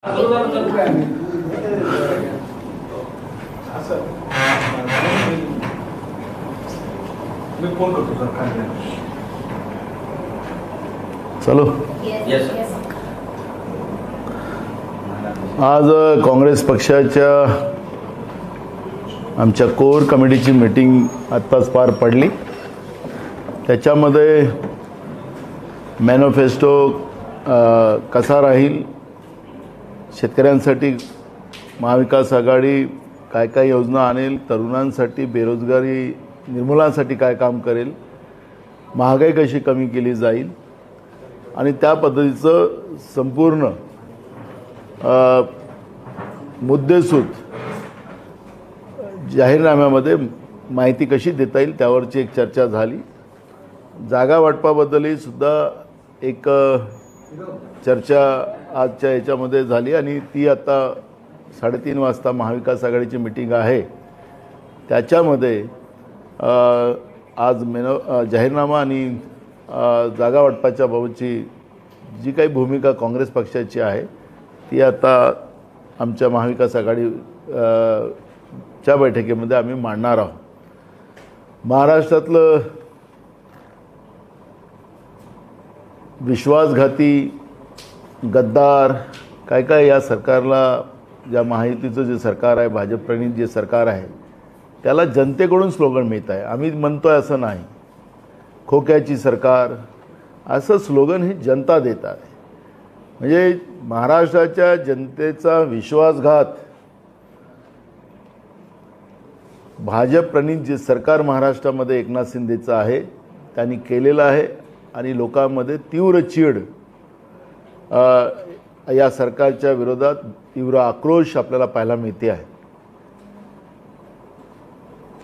चलो आज काँग्रेस पक्षाच्या आमच्या कोर कमिटीची मीटिंग आत्ताच पार पडली। त्याच्यामध्ये मॅनिफेस्टो कसा राहील, शेतकऱ्यांसाठी महाविकास आघाडी काय काय योजना आणेल, तरुणांसाठी बेरोजगारी निर्मूलनासाठी काय काम करेल, महागाई कशी कमी केली जाईल आणि त्या पद्धतीचं संपूर्ण मुद्देसूद जाहीरनाम्यामध्ये माहिती कशी देता येईल त्यावरची एक चर्चा झाली। जागा वाटपाबद्दलही सुद्धा एक चर्चा आजच्या याच्यामध्ये झाली आणि ती आता 3:30 वाजता महाविकास आघाडीची मीटिंग आहे। त्याच्यामध्ये आज जाहीरनामा आणि जागा वाटपाच्या बाबतची जी काही भूमिका काँग्रेस पक्षाची आहे ती आता आमच्या महाविकास आघाडी च्या बैठकीमध्ये आम्ही मांडणार आहोत। महाराष्ट्रातलं विश्वासघाती गद्दार काय काय या सरकारला, ज्या महायुतीचं जे सरकार आहे, भाजप प्रणित जे सरकार आहे, त्याला जनतेकडून स्लोगन मिळत आहे। आम्ही म्हणतोय असं नाही, खोक्याची सरकार असं स्लोगन हे जनता देत आहे। म्हणजे महाराष्ट्राच्या जनतेचा विश्वासघात भाजप प्रणित जे सरकार महाराष्ट्रामध्ये एकनाथ शिंदेचं आहे त्यांनी केलेलं आहे आणि लोकांमध्ये तीव्र चीड या सरकारच्या विरोधात तीव्र आक्रोश आपल्याला पाहायला मिळते आहे।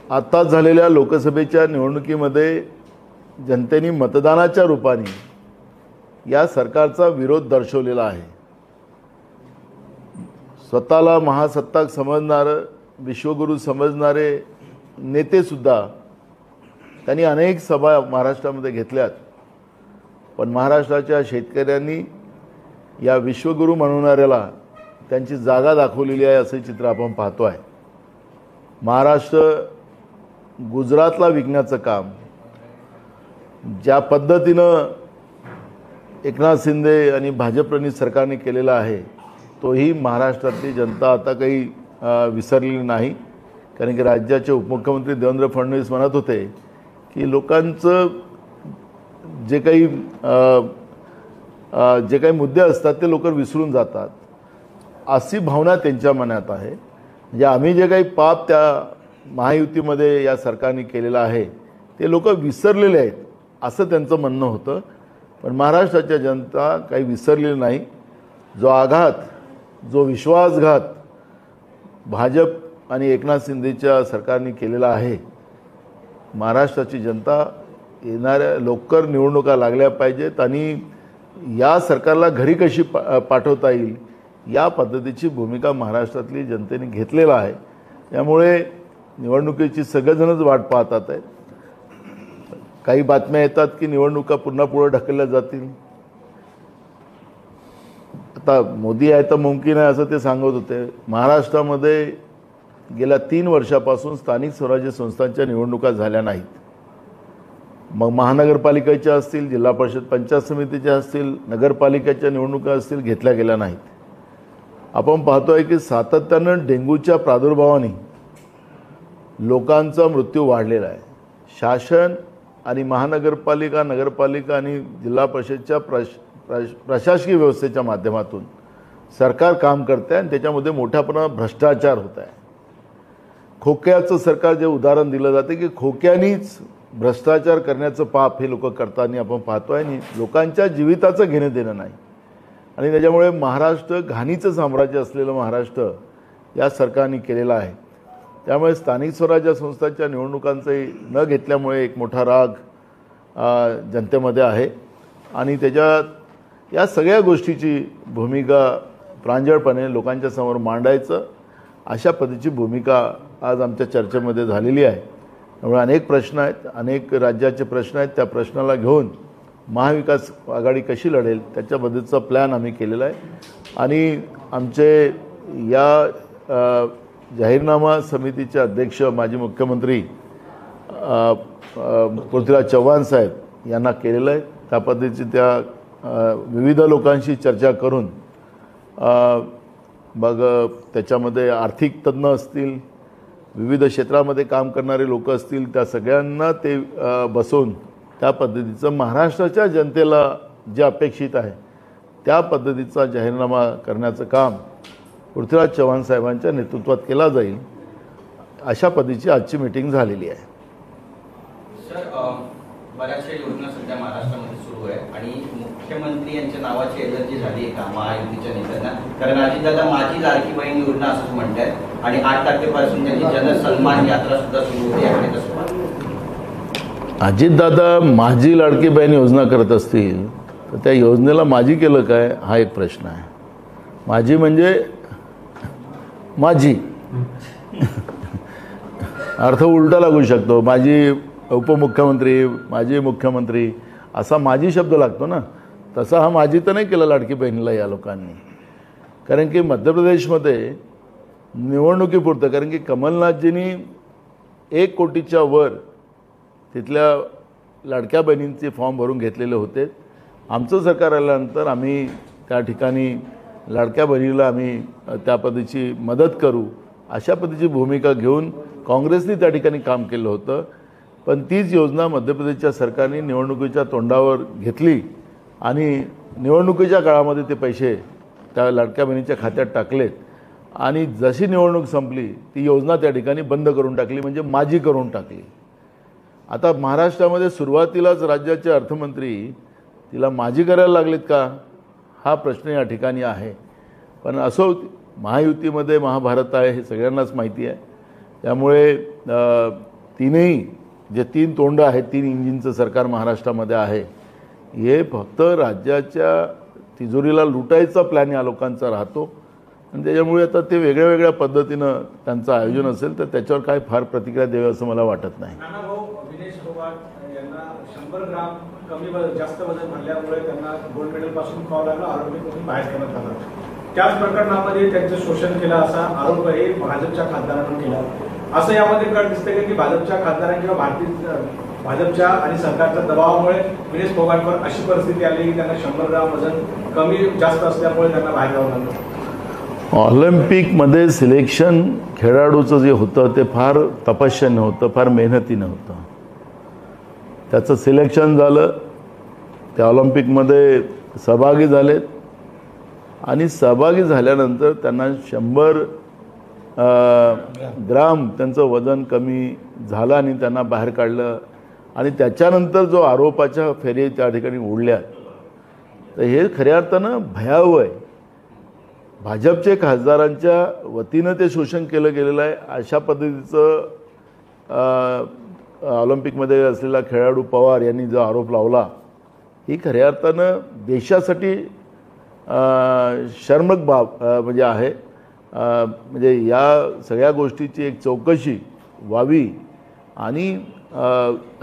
आता झालेल्या लोकसभेच्या निवडणुकीमध्ये जनतेने मतदानाच्या रूपाने या सरकारचा विरोध दर्शवलेला आहे। स्वतःला महासत्ताक समजणारे, विश्वगुरू समजणारे नेते सुद्धा त्यांनी अनेक सभा महाराष्ट्रामध्ये घेतल्यात, पण महाराष्ट्राच्या शेतकऱ्यांनी या विश्वगुरू म्हणणाऱ्याला त्यांची जागा दाखवलेली आहे असे चित्र आपण पाहतो आहे। महाराष्ट्र गुजरातला विकण्याचं काम ज्या पद्धतीनं एकनाथ शिंदे आणि भाजप प्रणित सरकारने केलेला आहे तोही महाराष्ट्रातली जनता आता काही विसरलेली नाही। कारण की राज्याचे उपमुख्यमंत्री देवेंद्र फडणवीस म्हणत होते की लोकांचं जे काही मुद्दे असतात ते लोक विसरून जातात, अशी भावना त्यांच्या मनात आहे। म्हणजे आम्ही जे काही पाप त्या महायुतीमध्ये या सरकारने केलेलं आहे ते लोक विसरलेले आहेत असं त्यांचं म्हणणं होतं। पण महाराष्ट्राच्या जनता काही विसरलेली नाही। जो आघात, जो विश्वासघात भाजप आणि एकनाथ शिंदेच्या सरकारने केलेला आहे, महाराष्ट्राची जनता येणाऱ्या लवकर निवडणुका लागल्या पाहिजेत आणि या सरकारला घरी कशी पाठवता येईल या पद्धतीची भूमिका महाराष्ट्रातली जनतेने घेतलेला आहे। त्यामुळे निवडणुकीची सगळेजणच वाट पाहतात आहेत। काही बातम्या येतात की निवडणुका पुन्हा पुढे ढकलल्या जातील। आता मोदी आहे तर मुमकिन आहे असं ते सांगत होते। महाराष्ट्रामध्ये गेल्या 3 वर्षापासून स्थानिक स्वराज्य संस्थांच्या निवडणुका झाल्या नाहीत। मग महानगरपालिकेच्या असतील, जिल्हा परिषद पंचायत समितीच्या असतील, नगरपालिकेच्या निवडणुका असतील, घेतल्या गेल्या नाहीत। आपण पाहतोय की सातत्यानं डेंग्यूच्या प्रादुर्भावाने लोकांचा मृत्यू वाढलेला आहे। शासन आणि महानगरपालिका, नगरपालिका आणि जिल्हा परिषदच्या प्रशासकीय व्यवस्थेच्या माध्यमातून सरकार काम करते आणि त्याच्यामध्ये मोठ्या प्रमाणात भ्रष्टाचार होत आहे। खोक्याचं सरकार जे उदाहरण दिलं जाते की खोक्यानीच भ्रष्टाचार करण्याचं पाप हे लोक करताना आपण पाहतोय आणि लोकांच्या जीविताचं घेणं देणं नाही। आणि त्याच्यामुळे महाराष्ट्र घाणीचं साम्राज्य असलेलं महाराष्ट्र या सरकारने केलेलं आहे। त्यामुळे स्थानिक स्वराज्य संस्थांच्या निवडणुकांचे न घेतल्यामुळे एक मोठा राग जनतेमध्ये आहे आणि त्याच्यात या सगळ्या गोष्टीची भूमिका प्रांजळपणे लोकांच्या समोर मांडायचं अशा पद्धतीची भूमिका आज आमच्या चर्चेमध्ये झालेली आहे। त्यामुळे अनेक प्रश्न आहेत, अनेक राज्याचे प्रश्न आहेत। त्या प्रश्नाला घेऊन महाविकास आघाडी कशी लढेल त्याच्या पद्धतीचा प्लॅन आम्ही केलेला आहे. आणि आमचे या जाहीरनामा समितीचे अध्यक्ष माजी मुख्यमंत्री पृथ्वीराज चव्हाण साहेब यांना केलेलं आहे. त्या पद्धतीची त्या विविध लोकांशी चर्चा करून मग त्याच्यामध्ये आर्थिक तज्ज्ञ असतील, विविध क्षेत्रामध्ये काम करणारे लोक असतील, त्या सगळ्यांना ते बसवून त्या पद्धतीचं महाराष्ट्राच्या जनतेला जे अपेक्षित आहे त्या पद्धतीचा जाहीरनामा करण्याचं काम पृथ्वीराज चव्हाण साहेबांच्या नेतृत्वात केला जाईल, अशा पद्धतीची आजची मीटिंग झालेली आहे. सर, बऱ्याचशा योजना सध्या महाराष्ट्रामध्ये सुरू आहे आणि मुख्यमंत्री यांच्या नावाची एलर्जी झाली आहे का महायुतीच्या नेत्यांना? कारण अजितदादा माझी लाडकी बहीण योजना असं म्हणतात आणि 8 तारखेपासून त्यांची जनसन्मान यात्रा सुद्धा सुरू होते. याकडे कसं पाहता? अजितदादा माझी लाडकी बहीण योजना करत असतील तर त्या योजनेला माझी केलं काय हा एक प्रश्न आहे. माझी म्हणजे माझी अर्थ उलटा लागू शकतो. माझी उपमुख्यमंत्री, माजी मुख्यमंत्री असा माझी शब्द लागतो ना, तसा हा माझी तर नाही केला लाडकी बहिणीला या लोकांनी. कारण की मध्य प्रदेशमध्ये निवडणुकीपुरतं, कारण की कमलनाथजींनी 1 कोटीच्या वर तिथल्या लाडक्या बहिणींचे फॉर्म भरून घेतलेले होते. आमचं सरकार आल्यानंतर आम्ही त्या ठिकाणी लाडक्या बहिणीला आम्ही त्या पद्धतीची मदत करू अशा पद्धतीची भूमिका घेऊन काँग्रेसने त्या ठिकाणी काम केलं होतं. पण तीच योजना मध्य प्रदेशच्या सरकारने निवडणुकीच्या तोंडावर घेतली आणि निवडणुकीच्या काळामध्ये ते पैसे त्या लाडक्या बहिणीच्या खात्यात टाकलेत आणि जशी निवडणूक संपली ती योजना त्या ठिकाणी बंद करून टाकली, म्हणजे माझी करून टाकली. आता महाराष्ट्रामध्ये सुरुवातीलाच राज्याचे अर्थमंत्री तिला माझी करायला लागलेत का हा प्रश्न या ठिकाणी आहे. पण असो, महायुतीमध्ये महाभारत आहे हे सगळ्यांनाच माहिती आहे. त्यामुळे तीनही जे 3 तोंड आहेत, 3 इंजिनचं सरकार महाराष्ट्रामध्ये आहे, हे फक्त राज्याच्या तिजोरीला लुटायचा प्लॅन या लोकांचा राहतो. आणि त्याच्यामुळे आता ते वेगळ्या वेगळ्या पद्धतीनं त्यांचं आयोजन असेल तर त्याच्यावर काय फार प्रतिक्रिया द्यावी असं मला वाटत नाही. विनेश फोगाट यांना 100 ग्राम कमी जास्त वजन भरल्यामुळे त्यांना गोल्ड मेडल पासून कॉल आला, आरोपीतून बाहेर करण्यात आला. त्याच प्रकरणामध्ये त्यांचं शोषण केलं असा आरोपही भाजपच्या खासदारांनी केला. असं यामध्ये कळ दिसतंय की भाजपच्या खासदारांनी किंवा भाजपच्या आणि सरकारच्या दबावामुळे विनेश फोगाटवर अशी परिस्थिती आली की त्यांना 100 ग्राम वजन कमी जास्त असल्यामुळे त्यांना बाहेर जावं लागलं. ऑलिम्पिकमध्ये सिलेक्शन खेळाडूचं जे होतं ते फार तपश्चर्यानं होतं, फार मेहनतीनं होतं. त्याचं सिलेक्शन झालं, ते ऑलिम्पिकमध्ये सहभागी झालेत आणि सहभागी झाल्यानंतर त्यांना 100 ग्राम त्यांचं वजन कमी झालं आणि त्यांना बाहेर काढलं. आणि त्याच्यानंतर जो आरोपाच्या फेरी त्या ठिकाणी उडल्या, तर हे खऱ्या अर्थानं भयावह आहे. भाजपचे खासदारांच्या वतीनं ते शोषण केलं गेलेलं आहे. अशा पद्धतीचं ऑलिम्पिकमध्ये असलेला खेळाडू पवार यांनी जो आरोप लावला, ही खऱ्या अर्थानं देशासाठी शर्मक बाब म्हणजे आहे. म्हणजे या सगळ्या गोष्टीची एक चौकशी व्हावी आणि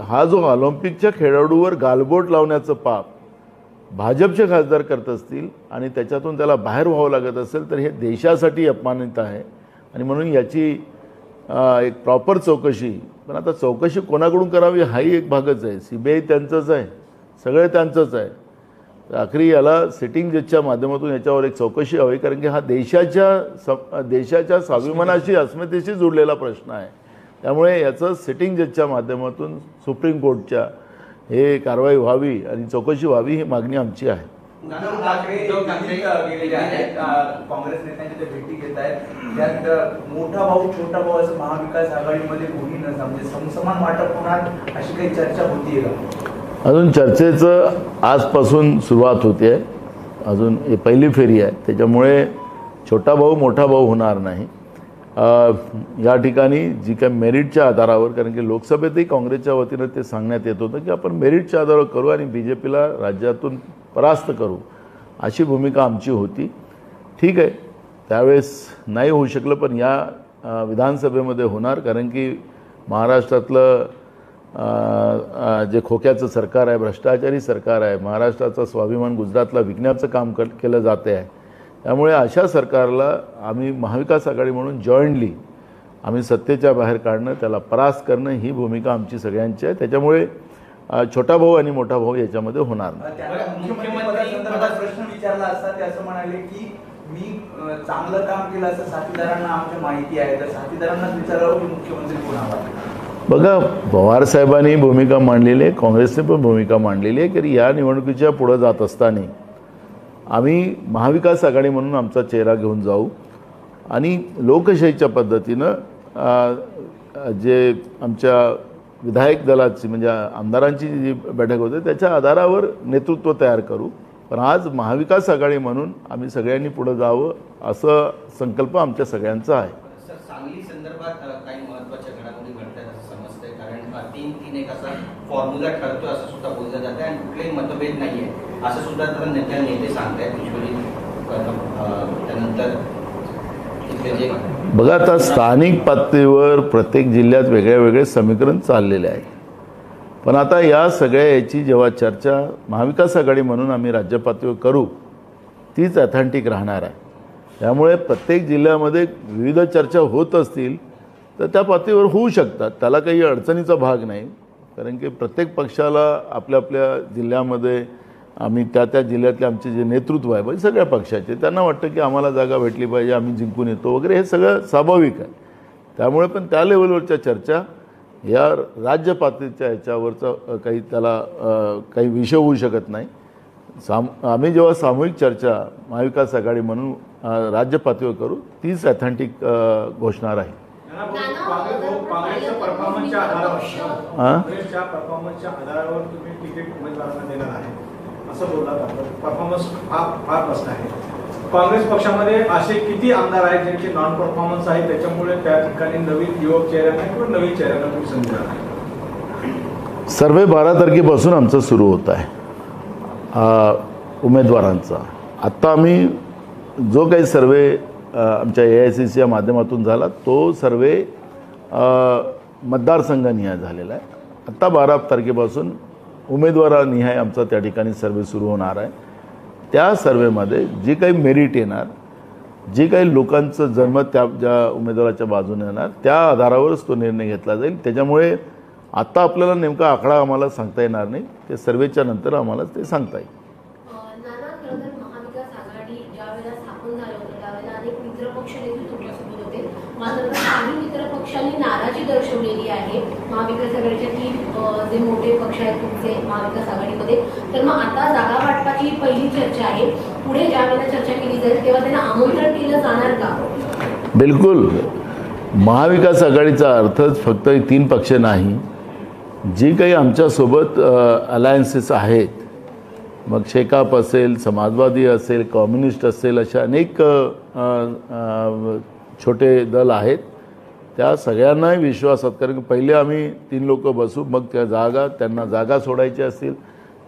हा जो ऑलिम्पिकच्या खेळाडूवर गालबोट लावण्याचं पाप भाजपचे खासदार करत असतील आणि त्याच्यातून त्याला बाहेर व्हावं लागत असेल तर हे देशासाठी अपमानित आहे. आणि म्हणून याची एक प्रॉपर चौकशी, पण आता चौकशी कोणाकडून करावी हाही एक भागच आहे. CBI त्यांचंच आहे, सगळे त्यांचंच आहे. आखरी याला सिटिंग जजच्या माध्यमातून याच्यावर एक चौकशी हवी, कारण की हा देशाच्या स्वाभिमानाशी, अस्मितेशी जोडलेला प्रश्न आहे. त्यामुळे याचं सिटिंग जजच्या माध्यमातून सुप्रीम कोर्टच्या हे कारवाई व्हावी आणि चौकशी व्हावी ही मागणी आमची आहे. काँग्रेस नेत्यांच्या भेटी घेत आहेत, त्यात मोठा भाऊ छोटा भाऊ असं महाविकास आघाडीमध्ये कोणी नसतं, म्हणजे समसमान वाटप होणार अशी काही चर्चा होतीये का? अजून चर्चेचं आजपासून सुरुवात होते आहे, अजून ही पहिली फेरी आहे. त्याच्यामुळे छोटा भाऊ मोठा भाऊ होणार नाही. या ठिकाणी जी काही मेरिटच्या आधारावर, कारण की लोकसभेतही काँग्रेसच्या वतीनं ते सांगण्यात येत होतं की आपण मेरिटच्या आधारावर करू आणि BJPला राज्यातून परास्त करू, अशी भूमिका आमची होती. ठीक आहे, त्यावेळेस नाही होऊ शकलं, पण या विधानसभेमध्ये होणार, कारण की महाराष्ट्रातलं जे खोक्याचं सरकार आहे, भ्रष्टाचारी सरकार आहे, महाराष्ट्राचा स्वाभिमान गुजरातला विकण्याचं काम केलं जाते आहे. त्यामुळे अशा सरकारला आम्ही महाविकास आघाडी म्हणून जॉईंटली आम्ही सत्तेच्या बाहेर काढणं, त्याला परास्त करणं ही भूमिका आमची सगळ्यांची आहे. त्याच्यामुळे छोटा भाऊ आणि मोठा भाऊ याच्यामध्ये होणार नाही. त्यांना मुख्यमंत्र्यांसंदर्भात प्रश्न विचारला असता ते असं म्हणाले की मी चांगलं काम केलं असं साथीदारांना आमची माहिती आहे, तर साथीदारांनाच विचारावं की मुख्यमंत्री कोण हवा. बघा, पवार साहेबांनी भूमिका मांडलेली आहे, काँग्रेसने पण भूमिका मांडलेली आहे की या निवडणुकीच्या पुढे जात असताना आम्ही महाविकास आघाडी म्हणून आमचा चेहरा घेऊन जाऊ आणि लोकशाहीच्या पद्धतीनं जे आमच्या विधायक दलाची म्हणजे आमदारांची जी बैठक होते त्याच्या आधारावर नेतृत्व तयार करू. पण आज महाविकास आघाडी म्हणून आम्ही सगळ्यांनी पुढे जावं असं संकल्प आमच्या सगळ्यांचा आहे. सर, सांगली संदर्भात काही महत्त्वाच्या घडामोडी घडतात असं समजतंय, कारण 3-3 एक असा फॉर्म्युला ठरतो असं सुद्धा बोललं जातं आणि कुठलेही मतभेद नाही आहे असं सुद्धा तर नेते सांगतायत. त्यानंतर बघा, आता स्थानिक पातळीवर प्रत्येक जिल्ह्यात वेगळे वेगळे समीकरण चाललेले आहेत. पण आता या सगळ्या याची जेव्हा चर्चा महाविकास आघाडी म्हणून आम्ही राज्य पातळीवर करू तीच ऑथेंटिक राहणार आहे. त्यामुळे प्रत्येक जिल्ह्यामध्ये विविध चर्चा होत असतील तर त्या पातळीवर होऊ शकतात, त्याला काही अडचणीचा भाग नाही. कारण की प्रत्येक पक्षाला आपल्या आपल्या जिल्ह्यामध्ये आम्ही त्या जिल्ह्यातले आमचे जे नेतृत्व आहे म्हणजे सगळ्या पक्षाचे त्यांना वाटतं की आम्हाला जागा भेटली पाहिजे, आम्ही जिंकून येतो वगैरे, हे सगळं स्वाभाविक आहे. त्यामुळे पण त्या लेवलवरच्या चर्चा या राज्य पातळीच्या ह्याच्यावरचा काही त्याला काही विषय होऊ शकत नाही. आम्ही जेव्हा सामूहिक चर्चा महाविकास आघाडी म्हणून राज्य पातळीवर करू तीच ऑथेंटिक घोषणा राहील. काँग्रेसच्या परफॉर्मन्सच्या आधारावर तुम्ही तिकीट उमेदवारांना देणार आहे असं बोललात. परफॉर्मन्स फार प्रश्न आहे. काँग्रेस पक्षामध्ये असे किती आमदार आहेत ज्यांचे नॉन परफॉर्मन्स आहे, त्याच्यामुळे त्या ठिकाणी नवीन युवक चेहऱ्यांना किंवा नवीन चेहऱ्यांना तुम्ही संधी देणार आहे? सर्वे 12 तारखेपासून आमचं सुरू होत आहे उमेदवारांचा. आत्ता आम्ही जो काही सर्वे आमच्या AICCच्या माध्यमातून झाला तो सर्वे मतदारसंघनिहाय झालेला आहे. आत्ता 12 तारखेपासून उमेदवारानिहाय आमचा त्या ठिकाणी सर्वे सुरू होणार आहे. त्या सर्वेमध्ये जी काही मेरिट येणार, जी काही लोकांचं जन्मत त्या ज्या उमेदवाराच्या बाजूने येणार त्या आधारावरच तो निर्णय घेतला जाईल. त्याच्यामुळे आत्ता आपल्याला नेमका आकडा आम्हाला सांगता येणार नाही, ते सर्वेच्या नंतर आम्हाला ते सांगता येईल. महाविकास आघाडी ज्यावेळेला स्थापन झालं होतं त्यावेळेला अनेक मित्रपक्ष देखील तुमच्यासोबत होते, मात्र काही मित्रपक्षांनी नाराजी दर्शवलेली आहे महाविकास आघाडीच्या 3 जे मोठे पक्ष आहेत तुमचे महाविकास आघाडीमध्ये. तर मग आता जागा वाटपाची पहिली चर्चा आहे, पुढे ज्यावेळेला चर्चा केली जाईल तेव्हा त्यांना आमंत्रण केलं जाणार का? बिलकुल. महाविकास आघाडीचा अर्थच फक्त 3 पक्ष नाही, जी काही आमच्यासोबत अलायन्सेस आहेत, मग शेकाप असेल, समाजवादी असेल, कम्युनिस्ट असेल, अशा अनेक छोटे दल आहेत, त्या सगळ्यांनाही विश्वासात, कारण पहिले आम्ही 3 लोक बसू, मग त्या त्यांना जागा सोडायची असतील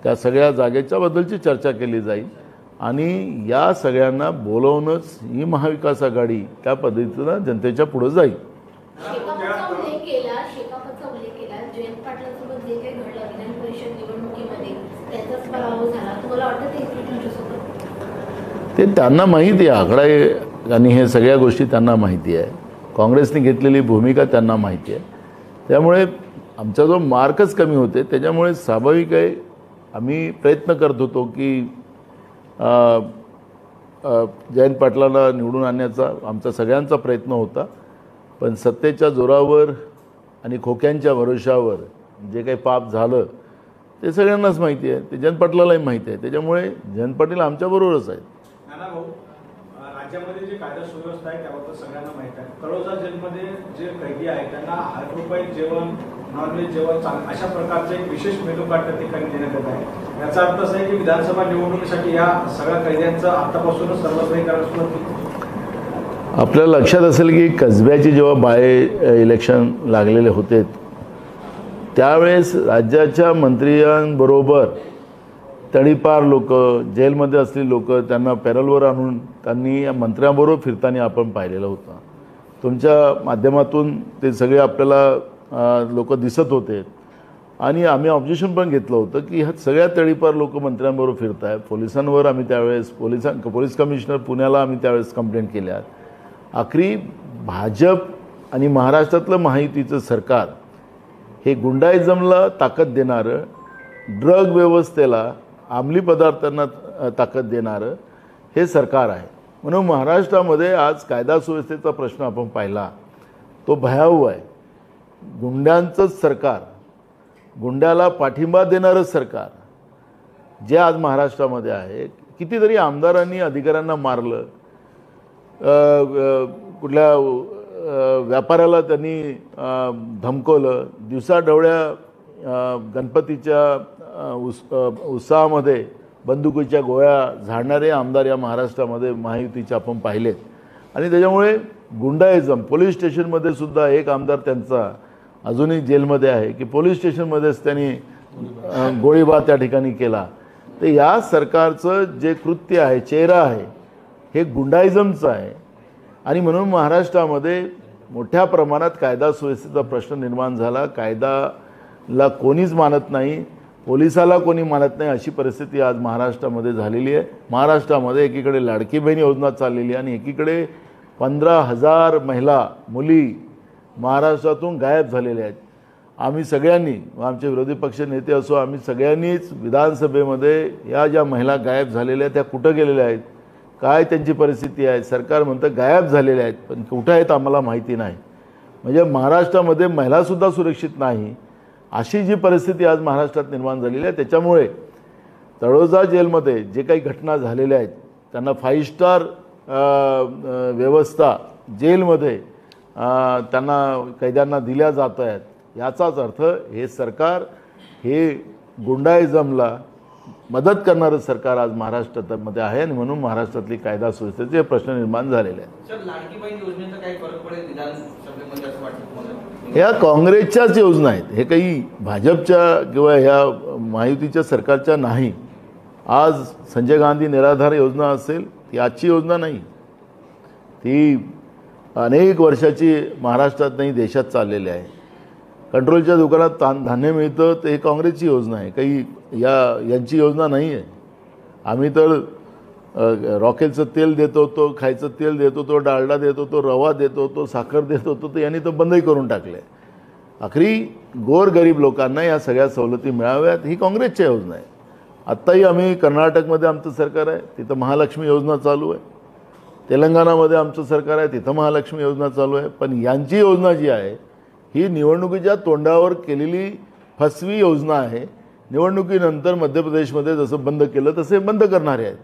त्या सगळ्या जागेच्या बद्दलची चर्चा केली जाईल आणि या सगळ्यांना बोलवूनच ही महाविकास आघाडी त्या पद्धतीनं जनतेच्या पुढे जाईल. शेकापचा उल्लेख केला, जयंत पाटलांसोबत जे काही घडलं विधान परिषद निवडणुकीमध्ये त्याचाच पराभव झाला, तुम्हाला वाटतं ते तुमच्यासोबत? ते त्यांना माहिती आहे, आकडा आणि हे सगळ्या गोष्टी त्यांना माहिती आहे, काँग्रेसने घेतलेली भूमिका त्यांना माहिती आहे. त्यामुळे आमचा जो मार्कच कमी होते त्याच्यामुळे स्वाभाविक आहे आम्ही प्रयत्न करत होतो की जयंत पाटलांना निवडून आणण्याचा आमचा सगळ्यांचा प्रयत्न होता. पण सत्तेच्या जोरावर आणि खोक्यांच्या भरोशावर जे काही पाप झालं ते सगळ्यांनाच माहिती आहे, ते जयंत पाटलालाही माहिती आहे. त्याच्यामुळे जयंत पाटील आमच्याबरोबरच आहेत. नाना भाऊ, राज्यामध्ये जे कायदा सुव्यवस्था आहे त्याबद्दल सगळ्यांना माहिती आहे. तळोजा जेलमध्ये जे कैदी आहेत त्यांना हायप्रोफाईल जेवण, नॉनव्हेज जेवण अशा प्रकारचं एक विशेष मेनू कार्ड त्या ठिकाणी देण्यात येत आहे. याचा अर्थ असा आहे की विधानसभा निवडणुकीसाठी या सगळ्या कैद्यांचं आतापासूनच सर्वस्वी करायला सुरुवात केली. आपल्याला लक्षात असेल की कसब्याची जेव्हा बाय इलेक्शन लागलेले होते त्यावेळेस राज्याच्या मंत्र्यांबरोबर तडीपार लोक, जेलमध्ये असलेली लोक त्यांना पॅरलवर आणून त्यांनी या मंत्र्यांबरोबर फिरताना आपण पाहिलेलं होतं. तुमच्या माध्यमातून ते सगळे आपल्याला लोक दिसत होते आणि आम्ही ऑब्जेक्शन पण घेतलं होतं की ह्या सगळ्या तळीपार लोक मंत्र्यांबरोबर फिरत आहेत. पोलिसांवर आम्ही त्यावेळेस पोलीस कमिशनर पुण्याला आम्ही त्यावेळेस कंप्लेंट केल्या. आखरी भाजप आणि महाराष्ट्रातलं महायुतीचं सरकार हे गुंडाइझमला ताकद देणारं, ड्रग व्यवस्थेला, अंमली पदार्थांना ताकद देणारं हे सरकार आहे. म्हणून महाराष्ट्रामध्ये आज कायदा सुव्यवस्थेचा प्रश्न आपण पाहिला तो भयावह आहे. गुंड्यांचंच सरकार, गुंड्याला पाठिंबा देणारं सरकार जे आज महाराष्ट्रामध्ये आहे. कितीतरी आमदारांनी अधिकाऱ्यांना मारलं, कुठल्या व्यापाऱ्याला त्यांनी धमकवलं, दिवसाढवळ्या गणपतीच्या उत्साहामध्ये बंदुकीच्या गोळ्या झाडणारे आमदार या महाराष्ट्रामध्ये महायुतीचे आपण पाहिलेत. आणि त्याच्यामुळे गुंडाइझम, पोलीस स्टेशनमध्ये सुद्धा एक आमदार त्यांचा अजूनही जेलमध्ये आहे की पोलीस स्टेशनमध्येच त्यांनी गोळीबार त्या ठिकाणी केला. तर या सरकारचं जे कृत्य आहे, चेहरा आहे, हे गुंडाइझमचं आहे. आणि म्हणून महाराष्ट्रामध्ये मोठ्या प्रमाणात कायदा सुव्यवस्थेचा प्रश्न निर्माण झाला. कायदाला कोणीच मानत नाही, पोलिसाला कोणी मानत नाही, अशी परिस्थिती आज महाराष्ट्रामध्ये झालेली आहे. महाराष्ट्रामध्ये एकीकडे लाडकी बहीण योजना चाललेली आहे आणि एकीकडे 15,000 महिला, मुली महाराष्ट्रातून गायब झालेल्या आहेत. आम्ही सगळ्यांनी, आमचे विरोधी पक्ष नेते असो, आम्ही सगळ्यांनीच विधानसभेमध्ये या ज्या महिला गायब झालेल्या आहेत त्या कुठं गेलेल्या आहेत, काय त्यांची परिस्थिती आहे, सरकार म्हणतं गायब झालेल्या आहेत, पण कुठं आहेत आम्हाला माहिती नाही. म्हणजे महाराष्ट्रामध्ये महिलासुद्धा सुरक्षित नाही, अशी जी परिस्थिती आज महाराष्ट्रात निर्माण झालेली आहे. त्याच्यामुळे तळोजा जेलमध्ये जे काही घटना झालेल्या आहेत त्यांना 5 स्टार व्यवस्था जेलमध्ये त्यांना कैद्यांना दिल्या जात आहेत. याचाच अर्थ हे सरकार हे गुंडाइझमला मदत करणारं सरकार आज महाराष्ट्रामध्ये आहे आणि म्हणून महाराष्ट्रातली कायदा सुव्यवस्थेचे प्रश्न निर्माण झालेले आहेत. सर, लाडकी बहीण योजनेचा काही फरक पडेल विधानसभेमध्ये असं वाटतं तुम्हाला? ह्या काँग्रेसच्याच योजना आहेत, हे काही भाजपच्या किंवा ह्या महायुतीच्या सरकारच्या नाही. आज संजय गांधी निराधार योजना असेल ती आजची योजना नाही, ती अनेक वर्षाची महाराष्ट्रात नाही देशात चाललेली आहे. कंट्रोलच्या दुकानात धान्य मिळतं ते ही काँग्रेसची योजना आहे, काही यांची योजना नाही आहे. आम्ही तर रॉकेलचं तेल देत होतो, खायचं तेल देत होतो, डालडा देत होतो, रवा देत होतो, साखर देत होतो, तर यांनी तर बंदही करून टाकले. आखरी गोरगरीब लोकांना या सगळ्या सवलती मिळाव्यात ही काँग्रेसच्या योजना आहे. आत्ताही आम्ही कर्नाटकमध्ये आमचं सरकार आहे, तिथं महालक्ष्मी योजना चालू आहे. तेलंगणामध्ये आमचं सरकार आहे, तिथं महालक्ष्मी योजना चालू आहे. पण यांची योजना जी आहे ही निवडणुकीच्या तोंडावर केलेली फसवी योजना आहे. निवडणुकीनंतर मध्य प्रदेशमध्ये जसं बंद केलं तसे बंद करणारे आहेत.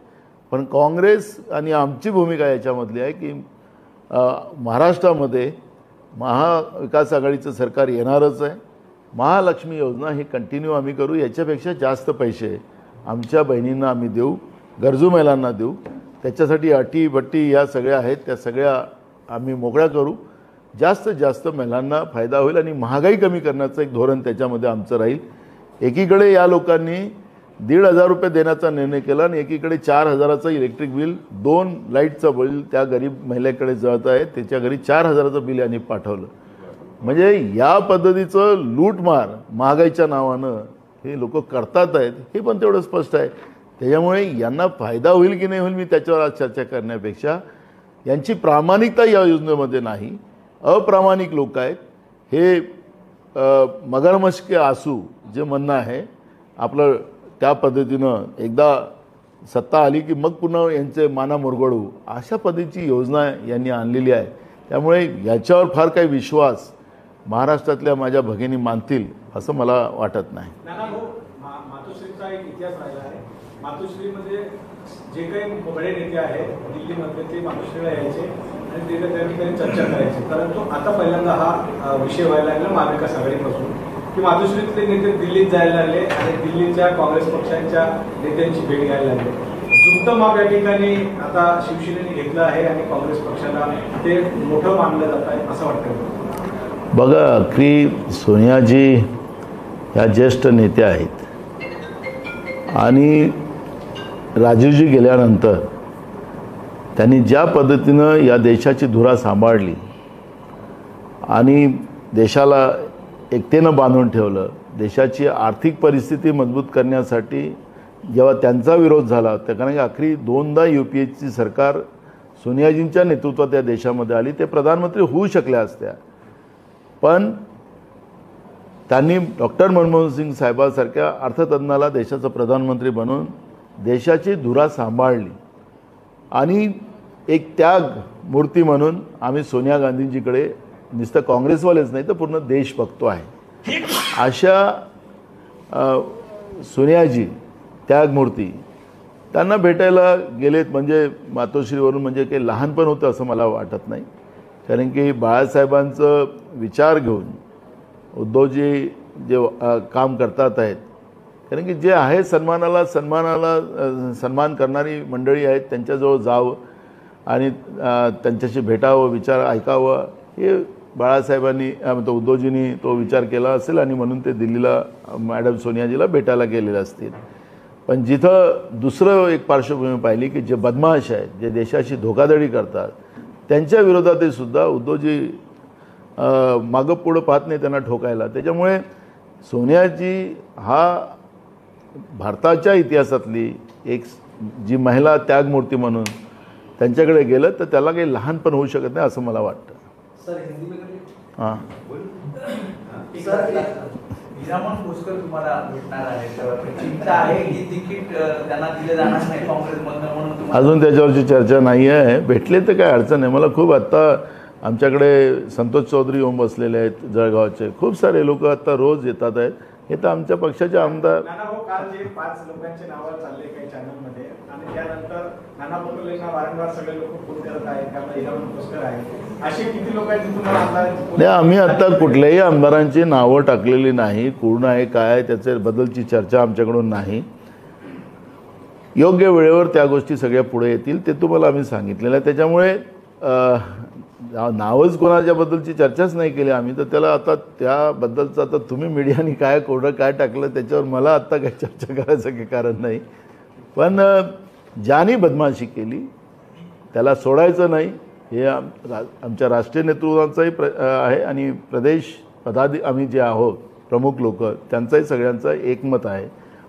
पण काँग्रेस आणि आमची भूमिका याच्यामधली आहे की महाराष्ट्रामध्ये महाविकास आघाडीचं सरकार येणारच आहे. महालक्ष्मी योजना ही कंटिन्यू आम्ही करू, याच्यापेक्षा जास्त पैसे आमच्या बहिणींना आम्ही देऊ, गरजू महिलांना देऊ. त्याच्यासाठी अटी बट्टी या सगळ्या आहेत, त्या सगळ्या आम्ही मोकळ्या करू. जास्तीत जास्त महिलांना फायदा होईल आणि महागाई कमी करण्याचं एक धोरण त्याच्यामध्ये आमचं राहील. एकीकडे या लोकांनी 1,500 रुपये देण्याचा निर्णय केला आणि एकीकडे 4,000चं इलेक्ट्रिक बिल, 2 लाईटचं बिल त्या गरीब महिलेकडे जळत आहे, त्याच्या घरी 4,000चं बिल यांनी पाठवलं. म्हणजे या पद्धतीचं लूटमार महागाईच्या नावानं हे लोक करतात आहेत, हे पण तेवढं स्पष्ट आहे. त्याच्यामुळे यांना फायदा होईल की नाही होईल मी त्याच्यावर आज चर्चा करण्यापेक्षा यांची प्रामाणिकता या योजनेमध्ये नाही, अप्रामाणिक लोक आहेत. हे मगरमच्छ के आसू जे म्हणणं आहे आपलं, त्या पद्धतीनं एकदा सत्ता आली की मग पुन्हा यांचे माना मुरगळू, अशा पद्धतीची योजना यांनी आणलेली आहे. त्यामुळे याच्यावर फार काही विश्वास महाराष्ट्रातल्या माझ्या भगिनी मानतील असं मला वाटत नाही. मातोश्रीचा एक इतिहास राहिला आहे. मातोश्रीमध्ये जे काही बडे नेते आहेत दिल्लीमधले ते मातोश्रीला यायचे आणि ते त्या ठिकाणी चर्चा करायचे. परंतु आता पहिल्यांदा हा विषय व्हायला लागला महाविकास आघाडीपासून की मातोश्रीतले नेते दिल्लीत जायला लागले आणि दिल्लीच्या काँग्रेस पक्षांच्या नेत्यांची भेट घ्यायला लागले. झुकतं माप या ठिकाणी आता शिवसेनेने घेतलं आहे आणि काँग्रेस पक्षाला ते मोठं मानलं जात आहे असं वाटतं. बघा, की सोनियाजी ह्या ज्येष्ठ नेत्या आहेत आणि राजीवजी गेल्यानंतर त्यांनी ज्या पद्धतीनं या देशाची धुरा सांभाळली आणि देशाला एकतेनं बांधून ठेवलं, देशाची आर्थिक परिस्थिती मजबूत करण्यासाठी जेव्हा त्यांचा विरोध झाला त्या कारण की आखरी 2दा UPAची सरकार सोनियाजींच्या नेतृत्वात या देशामध्ये आली, ते प्रधानमंत्री होऊ शकल्या असत्या, पण त्यांनी डॉक्टर मनमोहन सिंग साहेबांसारख्या अर्थतज्ञाला देशाचं प्रधानमंत्री बनवून देशाची धुरा सांभाळली आणि एक त्याग मूर्ती म्हणून आम्ही सोनिया गांधींजीकडे नुसतं काँग्रेसवालेच नाही तर पूर्ण देश बघतो आहे. अशा सोनियाजी त्यागमूर्ती त्यांना भेटायला गेलेत म्हणजे मातोश्रीवरून म्हणजे काही लहानपण होतं असं मला वाटत नाही. कारण की बाळासाहेबांचं विचार घेऊन उद्धवजी जे काम करतात आहेत, कारण की जे आहे सन्मान करणारी मंडळी आहेत त्यांच्याजवळ जावं आणि त्यांच्याशी भेटावं, विचार ऐकावं, हे बाळासाहेबांनी उद्धवजींनी तो विचार केला असेल आणि म्हणून ते दिल्लीला मॅडम सोनियाजीला भेटायला गेलेले असतील. पण जिथं दुसरं एक पार्श्वभूमी पाहिली की जे बदमाश आहेत, जे देशाशी धोकाधडी करतात, त्यांच्या विरोधातही सुद्धा उद्धवजी मागं पुढं पाहत नाही त्यांना ठोकायला. त्याच्यामुळे सोनियाजी हा भारताच्या इतिहासातली एक जी महिला त्यागमूर्ती म्हणून त्यांच्याकडे गेलं तर त्याला काही लहानपण होऊ शकत नाही असं मला वाटतं. सर हिंदी में हां सर हिरामन भोसकर तुम्हाला भेटणार आहे, तर चिंता आहे की तिकीट त्यांना दिले जाणार नाही काँग्रेसमधनं म्हणून तुम्हाला? अजून त्याच्यावरची चर्चा नाही आहे. भेटले तर काय अडचण आहे. मला खूप आत्ता आमच्याकडे संतोष चौधरी येऊन बसलेले आहेत जळगावचे, खूप सारे लोक आता रोज येतात आहेत. हे तर आमच्या पक्षाचे आमदार. नाना भाऊ, काल जे 5 लोकांचे नावं चालले काही चॅनलमध्ये आणि त्यानंतर नाना पटोलेंना वारंवार सगळे लोक फोन करत आहेत, त्यामुळे हिरामन भोसकर आहे, असे किती लोकांची तुम्हाला आमदार? नाही, आम्ही आता कुठल्याही आमदारांची नावं टाकलेली नाही. कोण आहे काय आहे त्याच्याबद्दलची चर्चा आमच्याकडून नाही. योग्य वेळेवर त्या गोष्टी सगळ्या पुढे येतील ते तुम्हाला आम्ही सांगितलेलं आहे. त्याच्यामुळे नावच कोणाच्याबद्दलची चर्चाच नाही केली आम्ही, तर त्याला आता त्याबद्दलचं आता तुम्ही मीडियाने काय कोणं काय टाकलं त्याच्यावर मला आत्ता काही चर्चा करायचं काही कारण नाही. पण ज्यांनी बदमाशी केली त्याला सोडायचं नाही हे आमच्या राष्ट्रीय नेतृत्वाचाही आहे आणि प्रदेश आम्ही जे आहोत प्रमुख लोक त्यांचाही सगळ्यांचं एकमत आहे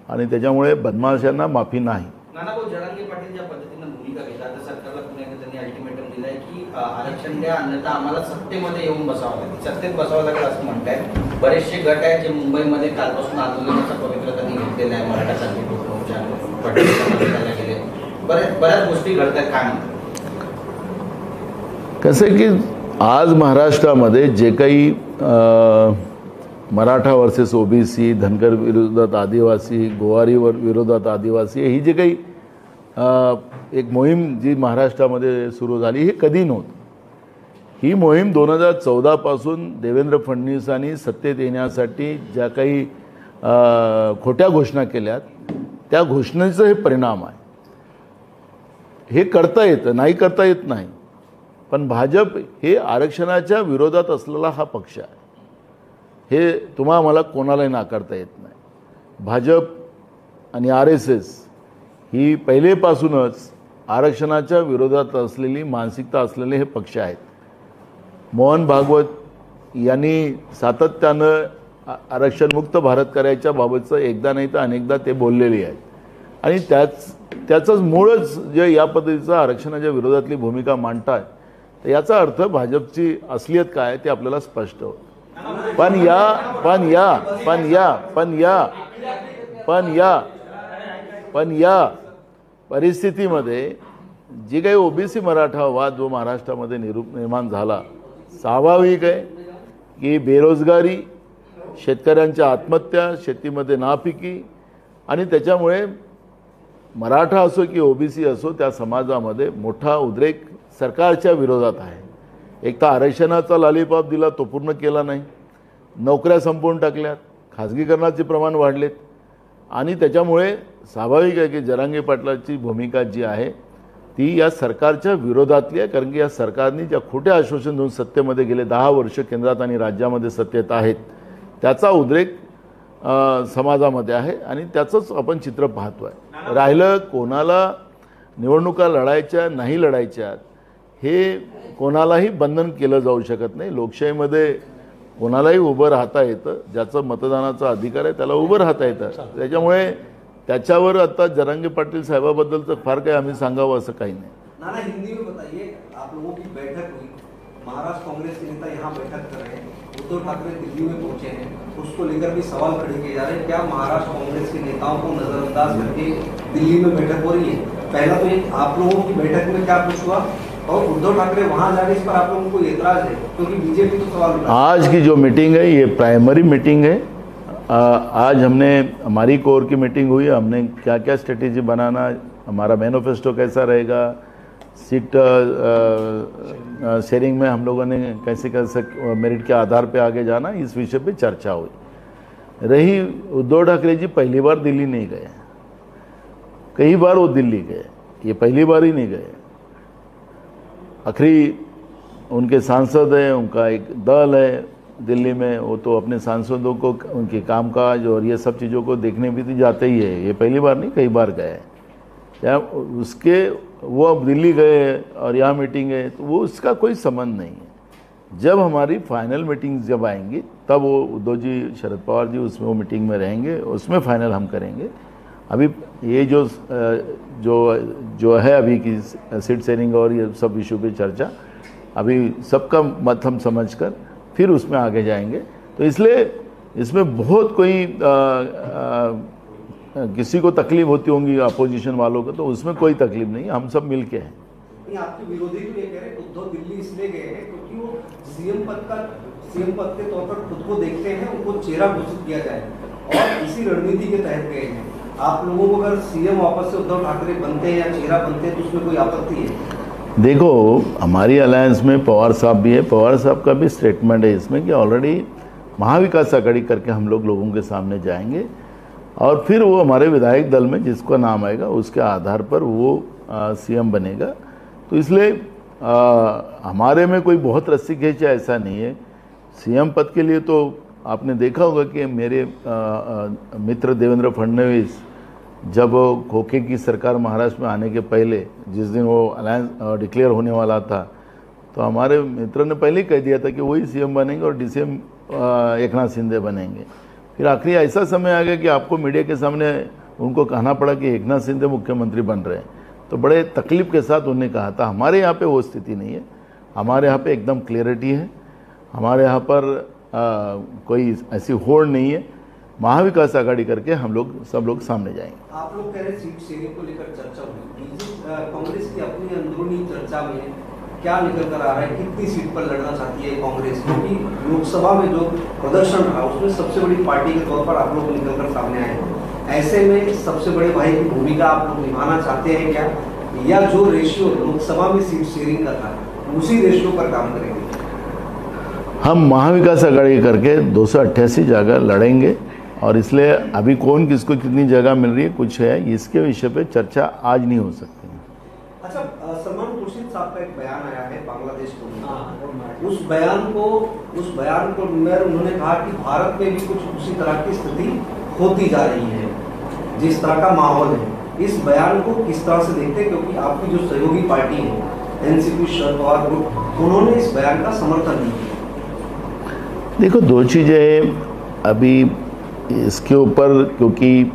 आणि त्याच्यामुळे बदमाशांना माफी नाही. नाना भाऊ, जरांगे पाटील ज्या पद्धतीनं भूमिका घेतात आता सरकारला पुन्हा एकदा त्यांनी अल्टिमेटम दिलाय की आरक्षण द्या अन्यथा आम्हाला सत्तेमध्ये येऊन बसावं लागेल, सत्तेत बसावं लागेल असं म्हणतायत. बरेचसे गट आहेत जे मुंबईमध्ये कालपासून आंदोलनाचा पवित्र त्यांनी घेतलेला आहे. मराठा क्रांती मोर्चा पाटील समाजाला गेले, बऱ्याच गोष्टी घडतात. काय म्हणतात? कसं आहे की आज महाराष्ट्रामध्ये जे काही मराठा वर्सेस OBC, धनगर विरोधात आदिवासी, गोवारी विरोधात आदिवासी, ही जे काही एक मोहीम जी महाराष्ट्रामध्ये सुरू झाली हे कधी नव्हतं. ही मोहीम 2014 पासून देवेंद्र फडणवीसांनी सत्तेत येण्यासाठी ज्या काही खोट्या घोषणा केल्यात त्या घोषणेचं हे परिणाम आहे. हे करता येतं, नाही करता येत नाही, पण भाजप हे आरक्षणाच्या विरोधात असलेला हा पक्ष आहे. हे तुम्हाला मला कोणालाही नाकारता येत नाही. भाजप आणि RSS ही पहिलेपासूनच आरक्षणाच्या विरोधात असलेली मानसिकता असलेले हे पक्ष आहेत. मोहन भागवत यांनी सातत्यानं आरक्षणमुक्त भारत करायच्या बाबतचं एकदा नाही तर अनेकदा ते बोललेले आहेत आणि त्याचंच मूळच जे या पद्धतीचं आरक्षणाच्या विरोधातली भूमिका मांडतात, तर याचा अर्थ भाजपची असलियत काय ते आपल्याला स्पष्ट होतं. पण या परिस्थितीमध्ये जी काही OBC मराठा वाद जो महाराष्ट्रामध्ये निर्माण झाला, स्वाभाविक आहे की बेरोजगारी, शेतकऱ्यांच्या आत्महत्या, शेतीमध्ये नापिकी आणि त्याच्यामुळे मराठा असो की OBC असो त्या समाजामध्ये मोठा उद्रेक सरकारच्या विरोधात आहे. एक तर आरक्षणाचा लॉलीपॉप दिला तो पूर्ण केला नाही, नोकऱ्या संपवून टाकल्यात, खाजगीकरणाचे प्रमाण वाढलेत आणि त्याच्यामुळे स्वाभाविक आहे की जरांगे पाटलाची भूमिका जी आहे ती या सरकारच्या विरोधातली आहे. कारण की या सरकारने ज्या खोट्या आश्वासन देऊन सत्तेमध्ये गेले 10 वर्ष केंद्रात आणि राज्यामध्ये सत्तेत आहेत त्याचा उद्रेक समाजामध्ये आहे आणि त्याचंच आपण चित्र पाहतो आहे. राहिलं कोणाला निवडणुका लढायच्या नाही लढायच्या हे कोणालाही बंधन केलं जाऊ शकत नाही. लोकशाहीमध्ये कोणालाही उभं राहता येतं, ज्याचं मतदानाचा अधिकार आहे त्याला उभं राहता येतं. त्याच्यामुळे त्याच्यावर आता जरांगे पाटील साहेबाबद्दलचं फार काही आम्ही सांगावं असं काही नाही. नाना, हिंदी में बताइए, आप लोगों की बैठक हुई, महाराष्ट्र कांग्रेस के नेता यहाँ बैठक कर रहे हैं, उद्धव ठाकरे दिल्ली में पहुंचे हैं, उसको लेकर भी सवाल खड़े किए जा रहे हैं, क्या महाराष्ट्र कांग्रेस के नेताओं को नजरअंदाज करके दिल्ली में बैठक हो रही है? पहला तो ये आप लोगों की बैठक में क्या कुछ हुआ, और उद्धव ठाकरे वहां जाने पर आप लोगों को एतराज है, क्योंकि बीजेपी तो सवाल उठा। आज की जो मीटिंग है ये प्राइमरी मीटिंग है. आज हमने हमारी कोर की मीटिंग हुई, हमने क्या क्या स्ट्रेटेजी बनाना, हमारा मैनिफेस्टो कैसा रहेगा, सीट शेयरिंग में हम लोगों ने कैसे कैसे मेरिट के आधार पे आगे जाना, इस विषय पे चर्चा हुई. रही उद्धव ठाकरे जी पहली बार दिल्ली नहीं गए, कई बार वो दिल्ली गए, ये पहली बार ही नहीं गए. आखिरी उनके सांसद हैं, उनका एक दल है दिल्ली में, वो तो अपने सांसदों को उनके कामकाज और ये सब चीज़ों को देखने भी तो जाते ही है. ये पहली बार नहीं, कई बार गए. या उसके वो अब दिल्ली गए और यहाँ मीटिंग है तो वो उसका कोई संबंध नहीं है. जब हमारी फाइनल मीटिंग जब आएंगी तब वो उद्धव जी, शरद पवार जी उसमें वो मीटिंग में रहेंगे, उसमें फाइनल हम करेंगे. अभी ये जो जो है अभी की सीट शेयरिंग और ये सब इशू पे चर्चा, अभी सबका मत हम समझकर फिर उसमें आगे जाएंगे. तो इसलिए इसमें बहुत कोई किसी को तकलीफ होती होंगी अपोजिशन वालों को, तो उसमें कोई तकलीफ नहीं, हम सब मिल के हैं. नहीं, आपके विरोधी भी ये कह रहे हैं उद्धव दिल्ली इसलिए गए हैं क्योंकि वो सीएम पद के तौर पर खुद को देखते हैं, उनको चेहरा घोषित किया जाए, और इसी रणनीति के तहत गए हैं. आप लोगों को अगर सीएम वापस से उद्धव ठाकरे बनते हैं या चेहरा बनते हैं तो उसमें कोई आपत्ति है? देखो, हमारी अलायंस में पवार साहब भी है, पवार साहब का भी स्टेटमेंट है इसमें कि ऑलरेडी महाविकास आघाड़ी करके हम लोगों के सामने जाएंगे, और फिर वो हमारे विधायक दल में जिसका नाम आएगा उसके आधार पर वो सीएम बनेगा. तो इसलिए हमारे में कोई बहुत रस्सी खींचा ऐसा नहीं है. सीएम पद के लिए तो आपने देखा होगा कि मेरे मित्र देवेंद्र फडणवीस जब खोखे की सरकार महाराष्ट्र में आने के पहले, जिस दिन वो अलायंस डिक्लेयर होने वाला था, तो हमारे मित्र ने पहले ही कह दिया था कि वही सीएम बनेंगे और डीसीएम एकनाथ शिंदे बनेंगे. फिर आखिरी ऐसा समय आ गया कि आपको मीडिया के सामने उनको कहना पड़ा कि एकनाथ शिंदे मुख्यमंत्री बन रहे हैं. तो बड़े तकलीफ के साथ उन्होंने कहा था. हमारे यहाँ पे वो स्थिति नहीं है, हमारे यहाँ पे एकदम क्लियरिटी है, हमारे यहाँ पर कोई ऐसी होड़ नहीं है. महाविकास आघाड़ी करके हम लोग सब लोग सामने जाएंगे. आप लोग कह रहे सीट शेयरिंग को लेकर चर्चा हुई, कांग्रेस की अपनी अंदरूनी चर्चा में क्या निकल कर आ रहा है, कितनी सीट पर लड़ना चाहती है कांग्रेस? क्योंकि लोकसभा में जो प्रदर्शन रहा उसमें सबसे बड़ी पार्टी के तौर पर आप लोग निकल कर सामने आए. ऐसे में सबसे बड़े भाई की भूमिका आप लोग निभाना चाहते हैं क्या, या जो रेशियो लोकसभा में सीट शेयरिंग का था उसी रेशियो पर काम करेंगे? हम महाविकास आघाड़ी करके 288 जगह लड़ेंगे, और इसलिए अभी कौन किसको कितनी जगह मिल रही है कुछ है, इसके विषय पे चर्चा आज नहीं हो सकती. अच्छा, सलमान खुर्शीद साहब का एक बयान आया है बांग्लादेश को, उस बयान को में उन्होंने कहा कि भारत में भी कुछ उसी तरह की स्थिति होती जा रही है, जिस तरह का माहौल है. इस बयान को किस तरह से देखते हैं, क्योंकि आपकी जो सहयोगी पार्टी है एनसीपी शरद पवार ग्रुप, उन्होंने इस बयान का समर्थन नहीं किया. देखो, दो चीज़ें अभी इसके ऊपर, क्योंकि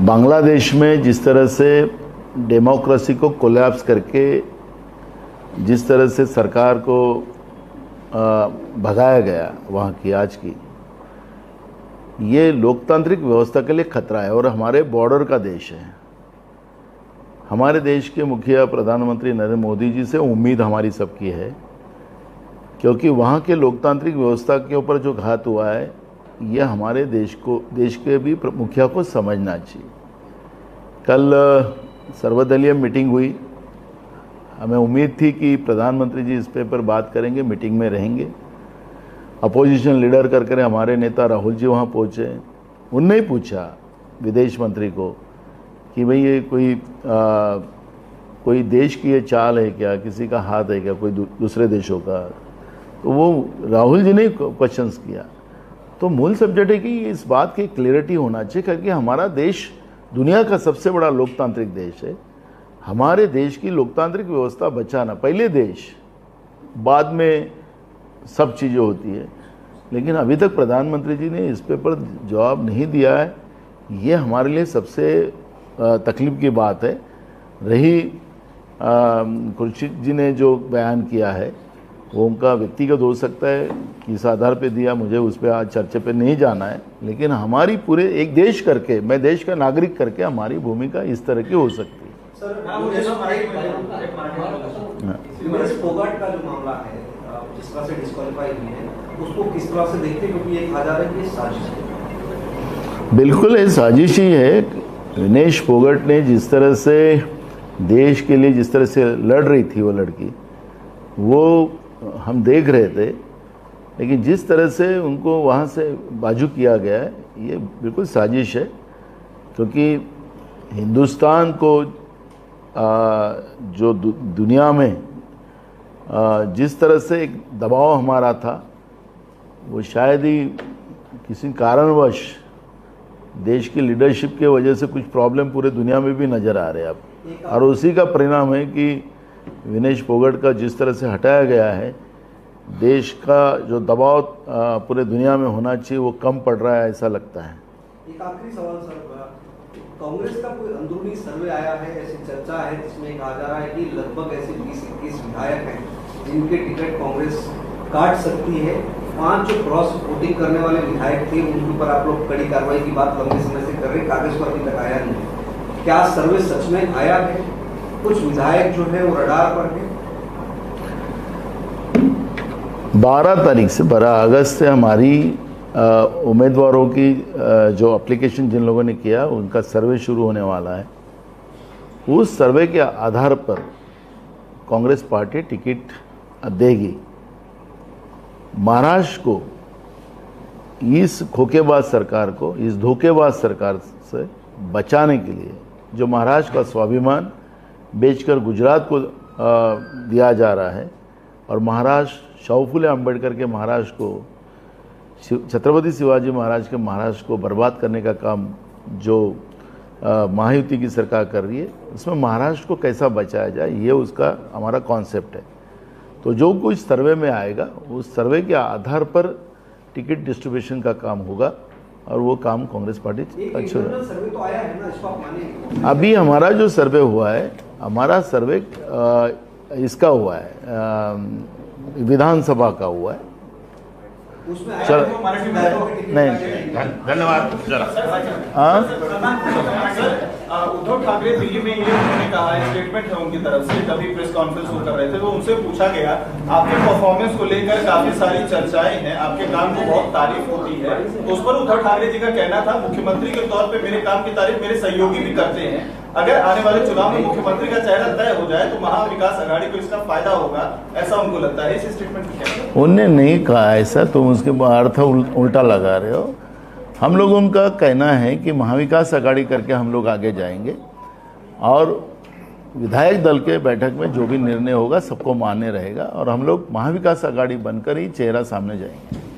बांग्लादेश में जिस तरह से डेमोक्रेसी को कोलैप्स करके जिस तरह से सरकार को भगाया गया वहाँ की आज की, ये लोकतांत्रिक व्यवस्था के लिए खतरा है. और हमारे बॉर्डर का देश है. हमारे देश के मुखिया प्रधानमंत्री नरेंद्र मोदी जी से उम्मीद हमारी सबकी है, क्योंकि वहाँ के लोकतांत्रिक व्यवस्था के ऊपर जो घात हुआ है, ये हमारे देश के भी मुखिया को समझना चाहिए. कल सर्वदलीय मीटिंग हुई, हमें उम्मीद थी कि प्रधानमंत्री जी इस पर बात करेंगे, मीटिंग में रहेंगे. अपोजिशन लीडर कर हमारे नेता राहुल जी वहाँ पहुँचे. उनने ही पूछा विदेश मंत्री को कि भाई ये कोई देश की ये चाल है क्या, किसी का हाथ है क्या, कोई दूसरे देशों का. तो वो राहुल जी ने क्वेश्चंस किया. तो मूल सब्जेक्ट है कि इस बात की क्लियरिटी होना चाहिए, क्योंकि हमारा देश दुनिया का सबसे बड़ा लोकतांत्रिक देश है. हमारे देश की लोकतांत्रिक व्यवस्था बचाना, पहले देश बाद में सब चीज़ें होती है. लेकिन अभी तक प्रधानमंत्री जी ने इस पे पर जवाब नहीं दिया है। ये हमारे लिए सबसे तकलीफ की बात है। रही खुर्शीद जी ने जो बयान किया है वो उनका व्यक्तिगत हो सकता है, किस आधार पे दिया मुझे उस पर आज चर्चा पे नहीं जाना है, लेकिन हमारी पूरे एक देश करके, मैं देश का नागरिक करके हमारी भूमिका इस तरह की हो सकती है। विनेश फोगाट का जो मामला है जिस तरह से डिस्क्वालीफाई हुई है उसको किस तरह से देखते हैं, क्योंकि ये कहा जा रहा है कि ये साजिश है। बिल्कुल ये साजिश ही है। विनेश फोगाट ने जिस तरह से देश के लिए जिस तरह से लड़ रही थी वो लड़की, वो हम देख रहे थे, लेकिन जिस तरह से उनको वहाँ से बाजू किया गया है ये बिल्कुल साजिश है। क्योंकि हिंदुस्तान को जो दुनिया में जिस तरह से एक दबाव हमारा था, वो शायद ही किसी कारणवश देश की लीडरशिप के वजह से कुछ प्रॉब्लम पूरे दुनिया में भी नज़र आ रहे हैं अब, और उसी का परिणाम है कि विनेश फोगाट का जिस तरह से हटाया गया है, देश का जो दबाव पूरे दुनिया में होना चाहिए वो कम पड़ रहा है, ऐसा लगता है। एक आखिरी सवाल सर, कांग्रेस का कोई अंदरूनी सर्वे आया है, ऐसी चर्चा है जिसमें कहा जा रहा है कि लगभग ऐसे 20-21 विधायक हैं जिनके टिकट कांग्रेस काट सकती है। 5 जो क्रॉस वोटिंग करने वाले विधायक थे उनके ऊपर आप लोग कड़ी कार्रवाई की बात लंबे समय से कर रहे हैं, कागज पर अभी तक आया नहीं। क्या सर्वे सच में आया है? कुछ विधायक जो है वो रडार पर है। 12 तारीख से 12 अगस्त से हमारी उम्मीदवारों की जो एप्लीकेशन जिन लोगों ने किया उनका सर्वे शुरू होने वाला है। उस सर्वे के आधार पर कांग्रेस पार्टी टिकट देगी। महाराष्ट्र को इस खोखेबाज सरकार को, इस धोखेबाज सरकार से बचाने के लिए जो महाराष्ट्र का स्वाभिमान बेचकर गुजरात को दिया जा रहा है, और महाराष्ट्र शाहू फुले अम्बेडकर के महाराष्ट्र को, छत्रपति शिवाजी महाराज के महाराष्ट्र को बर्बाद करने का काम जो महायुति की सरकार कर रही है, उसमें महाराष्ट्र को कैसा बचाया जाए ये उसका हमारा कॉन्सेप्ट है। तो जो कुछ सर्वे में आएगा उस सर्वे के आधार पर टिकट डिस्ट्रीब्यूशन का काम होगा, और वो काम कांग्रेस पार्टी अच्छा सर्वे तो आया है ना, इसको आप मानिए। अभी हमारा जो सर्वे हुआ है, हमारा सर्वे इसका हुआ है, विधानसभा का हुआ है। उसमें चल नहीं धन्यवाद। उद्धव ठाकरे दिल्ली में ये उन्होंने कहा है, स्टेटमेंट है उनकी तरफ से, कभी प्रेस कॉन्फ्रेंस वो कर रहे थे तो उनसे पूछा गया आपके परफॉर्मेंस को लेकर काफी सारी चर्चाएं हैं, आपके काम की बहुत तारीफ होती है, तो उस पर उद्धव ठाकरे जी का कहना था मुख्यमंत्री के तौर पे मेरे काम की तारीफ मेरे सहयोगी भी करते हैं, अगर आने वाले चुनाव में मुख्यमंत्री का चेहरा तय हो जाए तो महाविकास अघाड़ी को इसका फायदा होगा, ऐसा उनको लगता है। इस स्टेटमेंट में क्या? उन्होंने नहीं कहा ऐसा, तुम उसके अर्थ उल्टा लगा रहे हो। हम लोगों का कहना है कि महाविकास अघाड़ी करके हम लोग आगे जाएंगे, और विधायक दल के बैठक में जो भी निर्णय होगा सबको मान्य रहेगा, और हम लोग महाविकास अघाड़ी बनकर ही चेहरा सामने जाएंगे।